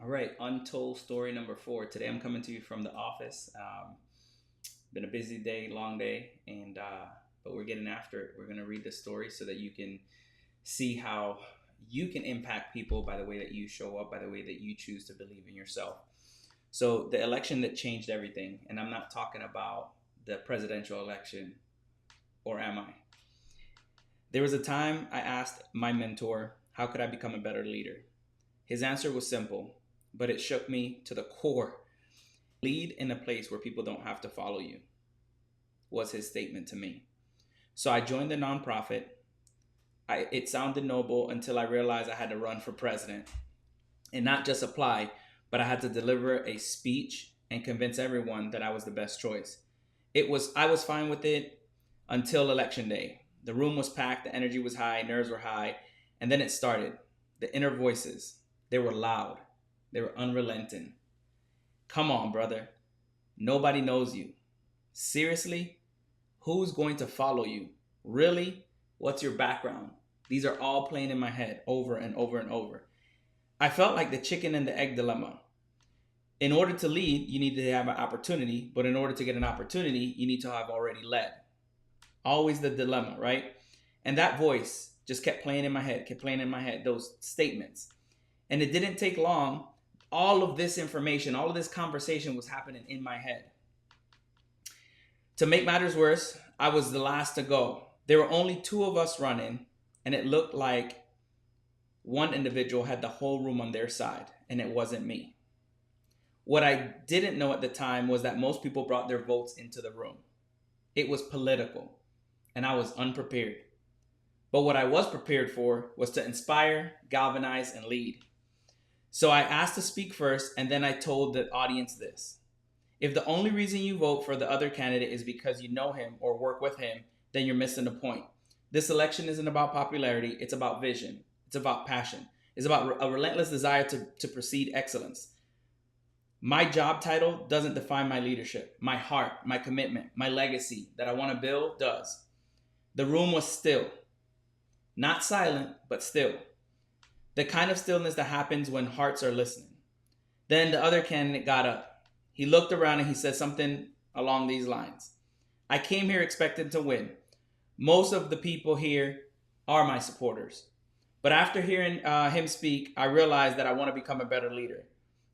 All right, untold story number 4. Today I'm coming to you from the office. Been a busy day, long day, and but we're getting after it. We're gonna read the story so that you can see how you can impact people by the way that you show up, by the way that you choose to believe in yourself. So the election that changed everything, and I'm not talking about the presidential election, or am I? There was a time I asked my mentor, how could I become a better leader? His answer was simple, but it shook me to the core. Lead in a place where people don't have to follow you, was his statement to me. So I joined the nonprofit. It sounded noble until I realized I had to run for president and not just apply, but I had to deliver a speech and convince everyone that I was the best choice. I was fine with it until election day. The room was packed, the energy was high, nerves were high, and then it started. The inner voices, they were loud. They were unrelenting. Come on, brother. Nobody knows you. Seriously? Who's going to follow you? Really? What's your background? These are all playing in my head over and over and over. I felt like the chicken and the egg dilemma. In order to lead, you need to have an opportunity, but in order to get an opportunity, you need to have already led. Always the dilemma, right? And that voice just kept playing in my head, those statements. And it didn't take long. All of this information, all of this conversation was happening in my head. To make matters worse, I was the last to go. There were only two of us running, and it looked like one individual had the whole room on their side, and it wasn't me. What I didn't know at the time was that most people brought their votes into the room. It was political, and I was unprepared. But what I was prepared for was to inspire, galvanize, and lead. So I asked to speak first, and then I told the audience this. If the only reason you vote for the other candidate is because you know him or work with him, then you're missing the point. This election isn't about popularity, it's about vision. It's about passion. It's about a relentless desire to proceed excellence. My job title doesn't define my leadership. My heart, my commitment, my legacy that I want to build does. The room was still. Not silent, but still. The kind of stillness that happens when hearts are listening. Then the other candidate got up. He looked around and he said something along these lines. I came here expecting to win. Most of the people here are my supporters. But after hearing him speak, I realized that I want to become a better leader.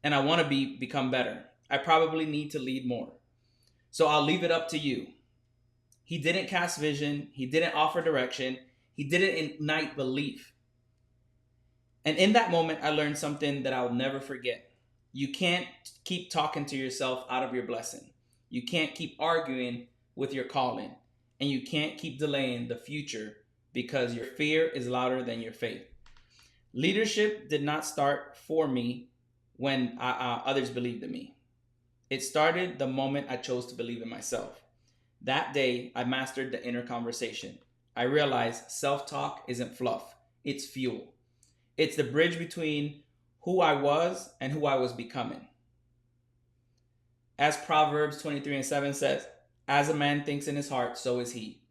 And I want to become better. I probably need to lead more. So I'll leave it up to you. He didn't cast vision. He didn't offer direction. He didn't ignite belief. And in that moment, I learned something that I'll never forget. You can't keep talking to yourself out of your blessing. You can't keep arguing with your calling. And you can't keep delaying the future because your fear is louder than your faith. Leadership did not start for me when others believed in me. It started the moment I chose to believe in myself. That day, I mastered the inner conversation. I realized self-talk isn't fluff, it's fuel. It's the bridge between who I was and who I was becoming. As Proverbs 23:7 says, as a man thinks in his heart, so is he.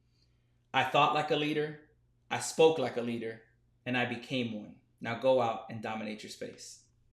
I thought like a leader, I spoke like a leader, and I became one. Now go out and dominate your space.